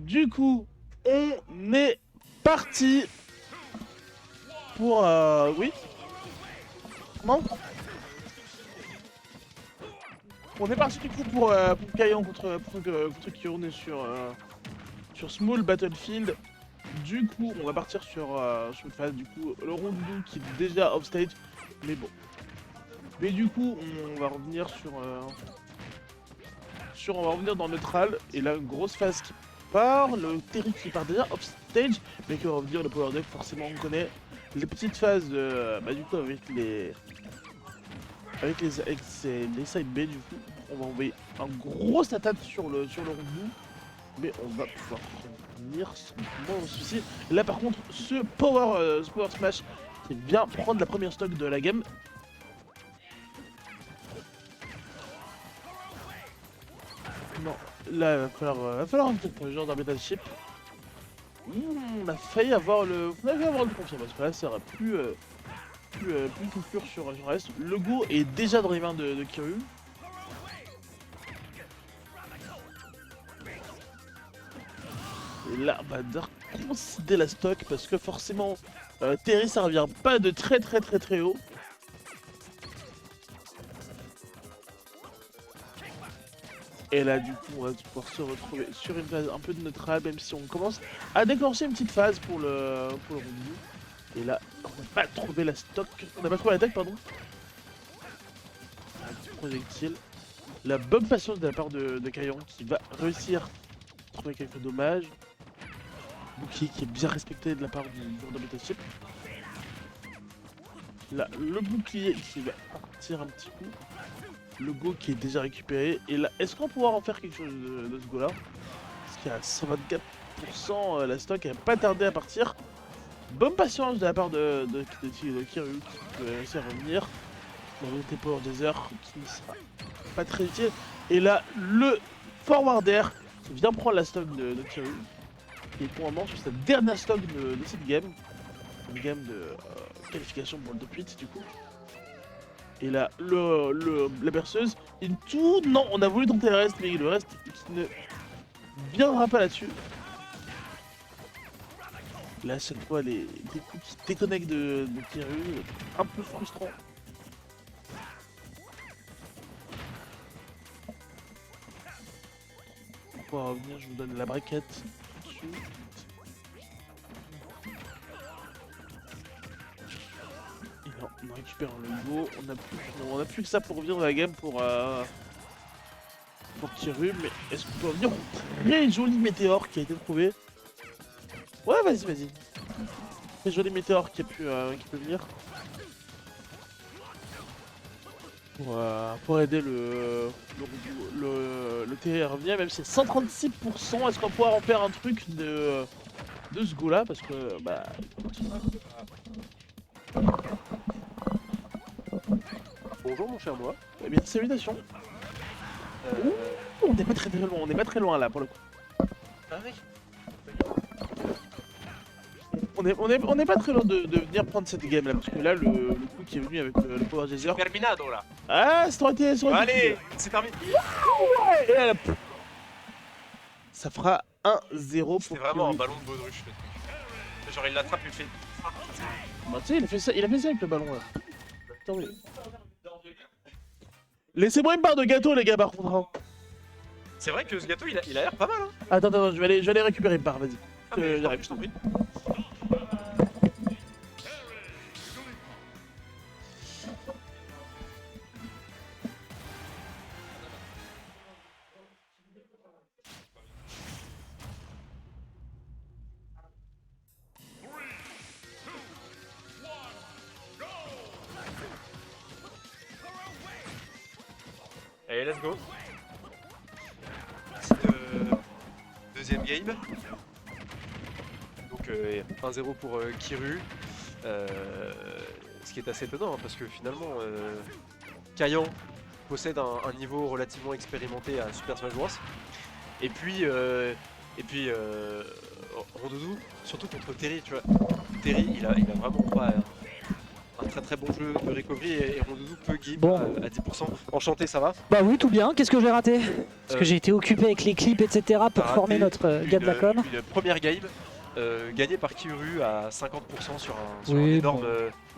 Du coup, on est parti pour... Oui. Non. On est parti du coup pour Kayan contre Kyorune sur Small Battlefield. Du coup, on va partir sur une phase du coup le Rondoudou qui est déjà off stage, mais bon. Mais du coup, on va revenir on va revenir dans neutral et la grosse phase qui part, le Terry qui part déjà off stage, mais qui va revenir le power deck. Forcément, on connaît les petites phases du coup les side B du coup. On va envoyer un gros attaque sur le Rondoudou. Mais on va pouvoir revenir sans souci. Là par contre, ce power smash qui vient prendre la première stock de la game. Non, là va falloir un petit peu genre d'un battleship. On a failli avoir le confirme parce que là ça aurait plus conclure sur reste. Le go est déjà dans les mains de Kiryu. Et là, on va devoir considérer la stock parce que forcément, Terry ça revient pas de très haut. Et là, du coup, on va pouvoir se retrouver sur une phase un peu de neutral, même si on commence à déclencher une petite phase pour le Rondoudou. Et là, on n'a pas trouvé la stock, on n'a pas trouvé l'attaque, pardon. Un petit projectile. La bonne patience de la part de Kayan qui va réussir à trouver quelques dommages. Bouclier qui est bien respecté de la part du joueur de Battleship. Là, le bouclier qui va partir un petit coup. Le go qui est déjà récupéré. Et là, est-ce qu'on va pouvoir en faire quelque chose de ce go là? Parce qu'il y a 124% la stock, elle va pas tarder à partir. Bonne patience de la part de Kiryu qui peut réussir à revenir. Dans le Power Desert qui ne sera pas très utile. Et là, le forwarder qui vient prendre la stock de Kiryu. Et pour un moment sur cette dernière stock de cette game. Une game de qualification pour le top 8 du coup. Et là, la berceuse, une tout... Non, on a voulu tenter le reste, mais le reste qui ne viendra pas là-dessus. Là, à chaque fois, les coups qui déconnectent de Kiryu, un peu frustrant. Pour pouvoir revenir, je vous donne la braquette dessus. On récupère le go, on a plus que ça pour revenir dans la game pour Kiryu, mais est-ce qu'on peut revenir au très joli météore qui a été trouvé? Ouais, vas-y. Très joli météore qui peut venir. Pour aider le TR à revenir, même si c'est 136%, est-ce qu'on va pouvoir en faire un truc de ce go là? Parce que, bah... Bonjour mon cher moi. Eh bien, salutations. On n'est pas très loin, on n'est pas très loin là pour le coup. Ah oui. On est pas très loin de venir prendre cette game là, parce que là le coup qui est venu avec le Power Geyser. Terminado là. Ah, ça aurait été Allez, c'est terminé. Ouais, et là, ça fera 1-0 pour C'est vraiment un Kiryu. ballon de baudruche le truc. Genre il l'attrape, il fait. Bah tu sais, il a fait ça avec le ballon là. Attendez. Laissez-moi une barre de gâteau les gars par contre. Hein. C'est vrai que ce gâteau il a l'air pas mal hein. Attends, je vais aller récupérer une barre, vas-y. Ah, mais J'arrive. je t'en prie. Allez, let's go. Petite deuxième game. Donc 1-0 pour Kiryu. Ce qui est assez étonnant hein, parce que finalement Kayan possède un niveau relativement expérimenté à Super Smash Bros. Et puis Rondoudou, surtout contre Terry, tu vois. Terry il a vraiment pas un très très bon jeu de recovery et Rondoudou peut give Bon. à 10%. Enchanté, ça va? Bah oui, tout bien. Qu'est-ce que j'ai raté? Parce que j'ai été occupé avec les clips, etc. pour T'as former raté notre gars de la com. Une première game gagnée par Kiuru à 50% sur un Oui, énorme. bon.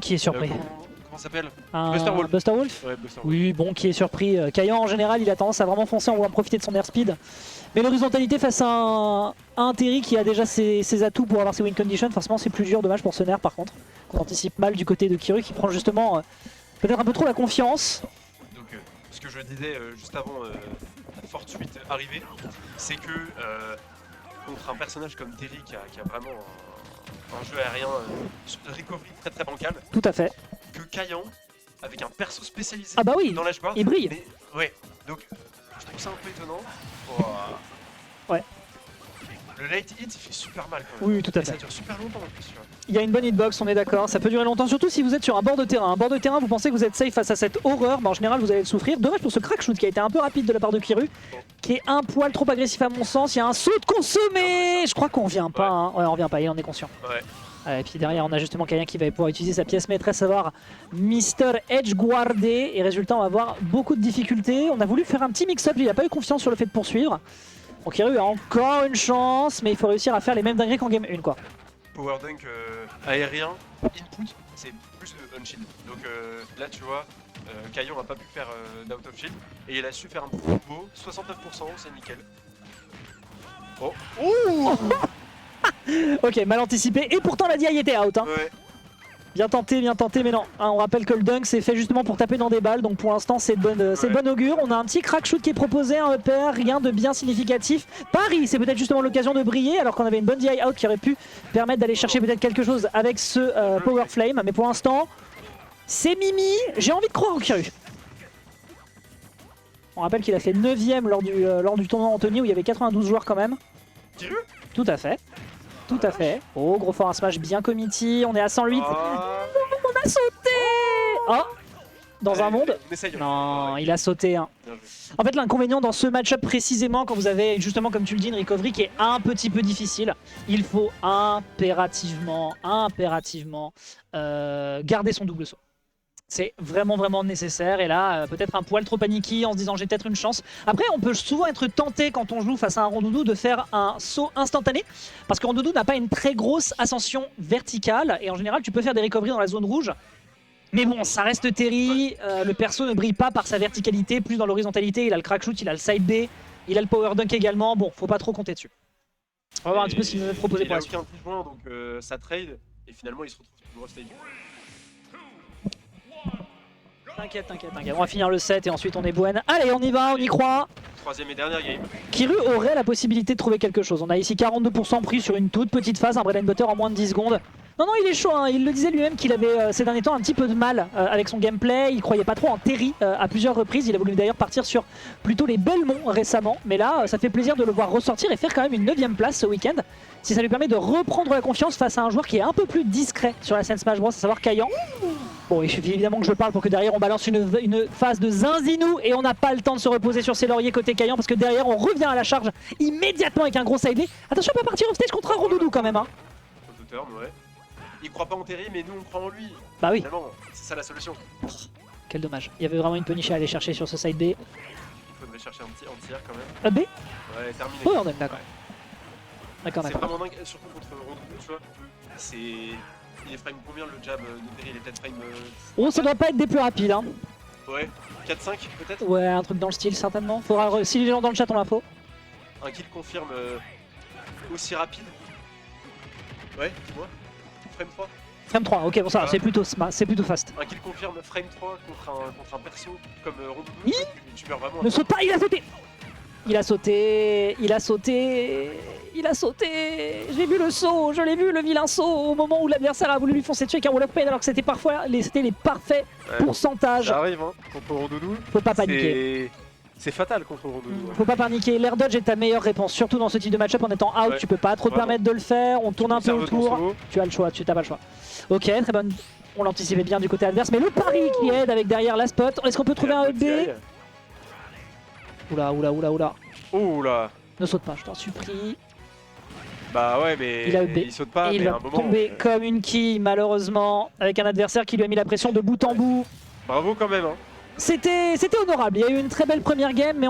Qui est surpris? Comment ça s'appelle? Un Buster Wolf. Buster Wolf. Ouais, Buster Wolf. Oui, bon, qui est surpris. Kayan, en général, il a tendance à vraiment foncer en voulant profiter de son airspeed. Mais l'horizontalité face à un Terry qui a déjà ses atouts pour avoir ses win conditions, forcément, c'est plus dur. Dommage pour ce nerf, par contre. Qu'on anticipe mal du côté de Kiru, qui prend justement peut-être un peu trop la confiance. Donc, ce que je disais juste avant la forte suite arrivée, c'est que contre un personnage comme Terry qui a vraiment un jeu aérien sur le recovery très très bancal, Tout à fait. que Kayan, avec un perso spécialisé Ah bah oui, dans l'H-bar, il brille. mais, ouais, donc je trouve ça un peu étonnant. Ouais. Le late hit il fait super mal quand même. Oui, tout à Et ça fait. dure super longtemps en plus. Tu vois. Il y a une bonne hitbox, on est d'accord. Ça peut durer longtemps, surtout si vous êtes sur un bord de terrain. Un bord de terrain, vous pensez que vous êtes safe face à cette horreur, mais en général, vous allez le souffrir. Dommage pour ce crack shoot qui a été un peu rapide de la part de Kiru, qui est un poil trop agressif à mon sens. Il y a un saut de consommé. Je crois qu'on vient pas. Hein. Ouais, on vient pas, et on est conscient. Ouais. Et puis derrière, on a justement Kayan qui va pouvoir utiliser sa pièce maîtresse, à savoir Mister Edge guardé. Et résultat, on va avoir beaucoup de difficultés. On a voulu faire un petit mix-up, il n'a pas eu confiance sur le fait de poursuivre. Donc Kiru a encore une chance, mais il faut réussir à faire les mêmes dingueries qu'en game 1, quoi. Power dunk aérien, input, c'est plus on-shield. Donc là, tu vois, Kayon n'a pas pu faire d'out of shield et il a su faire un combo, 69%, c'est nickel. Oh, Ok, mal anticipé. Et pourtant, la DI était out. Hein. ouais. Bien tenté, mais non. Hein, on rappelle que le dunk, c'est fait justement pour taper dans des balles. Donc pour l'instant, c'est de bonne augure. On a un petit crack shoot qui est proposé, un upper, rien de bien significatif. Paris, c'est peut-être justement l'occasion de briller, alors qu'on avait une bonne DI out qui aurait pu permettre d'aller chercher peut-être quelque chose avec ce Power Flame. Mais pour l'instant, c'est Mimi. J'ai envie de croire en Kiru. On rappelle qu'il a fait 9ème lors du tournoi Anthony, où il y avait 92 joueurs quand même. Kiru? Tout à fait. Tout à fait. Oh, gros fort un smash bien committee. On est à 108. On a sauté. Oh, dans un monde. On essaye. Non, il a sauté. Hein. Bien joué. En fait, l'inconvénient dans ce match-up précisément, quand vous avez justement, comme tu le dis, une recovery qui est un petit peu difficile, il faut impérativement garder son double saut. C'est vraiment nécessaire, et là peut-être un poil trop paniqué en se disant j'ai peut-être une chance. Après on peut souvent être tenté quand on joue face à un Rondoudou de faire un saut instantané, parce que Rondoudou n'a pas une très grosse ascension verticale, et en général tu peux faire des recoveries dans la zone rouge. Mais bon, ça reste Terry, le perso ne brille pas par sa verticalité, plus dans l'horizontalité. Il a le crack shoot, il a le side B, il a le power dunk également, bon faut pas trop compter dessus. On va voir un petit peu ce qu'il nous a proposé Il pour a la suite. aucun petit point, donc ça trade et finalement il se retrouve toujours au stage. T'inquiète. On va finir le set et ensuite on est bonne. Allez, on y va, on y croit. Troisième et dernière game. Kiru aurait la possibilité de trouver quelque chose. On a ici 42% pris sur une toute petite phase, un bread and butter en moins de 10 secondes. Non, il est chaud, hein. Il le disait lui-même qu'il avait ces derniers temps un petit peu de mal avec son gameplay. Il croyait pas trop en Terry à plusieurs reprises. Il a voulu d'ailleurs partir sur plutôt les Belmont récemment. Mais là, ça fait plaisir de le voir ressortir et faire quand même une 9ème place ce week-end. Si ça lui permet de reprendre la confiance face à un joueur qui est un peu plus discret sur la scène Smash Bros, à savoir Kayan. Bon, il suffit évidemment que je parle pour que derrière on balance une phase de zinzinou et on n'a pas le temps de se reposer sur ses lauriers côté Kayan, parce que derrière on revient à la charge immédiatement avec un gros side B. Attention à pas partir off stage contre un Rondoudou quand même. Hein. Ouais. Il croit pas en Terry, mais nous on croit en lui. Bah oui. Finalement, c'est ça la solution. Quel dommage. Il y avait vraiment une punish à aller chercher sur ce side B. Il faudrait chercher un petit anti-air quand même. Up B. Ouais, terminé. Oh, on est d'accord. D'accord. C'est vraiment dingue, surtout contre Rondoudou, tu vois. C'est. Il est frame combien le jab de Terry? Il est peut-être frame. Oh, ça doit pas être des plus rapides. Hein. Ouais, 4-5 peut-être. Ouais, un truc dans le style certainement. Faudra, si les gens dans le chat ont l'info. Un kill confirme aussi rapide. Ouais, dis-moi. Frame 3. Frame 3, ok, bon ça va, c'est plutôt fast. Un kill confirme frame 3 contre un perso comme Rondoudou. Oui. Tu meurs vraiment. Ne saute pas, il a sauté. J'ai vu le saut, je l'ai vu, le vilain saut au moment où l'adversaire a voulu lui foncer dessus avec un wall of pain, alors que c'était les parfaits pourcentages. Ça arrive, hein, contre Rondoudou. Faut pas paniquer. C'est fatal contre Rondoudou. Faut pas paniquer, l'air dodge est ta meilleure réponse, surtout dans ce type de match-up en étant out, tu peux pas trop te permettre de le faire, on tourne un peu autour, tu as le choix, tu n'as pas le choix. Ok, très bonne, on l'anticipait bien du côté adverse, mais le pari qui aide avec derrière la spot, est-ce qu'on peut trouver un EB? Oula. Ouh là. Ne saute pas, je t'en supplie. Bah ouais, mais Il a EB. il saute pas, Et il mais à va un moment. tomber comme une quille, malheureusement, avec un adversaire qui lui a mis la pression de bout en bout. Bravo quand même, hein. C'était honorable. Il y a eu une très belle première game, mais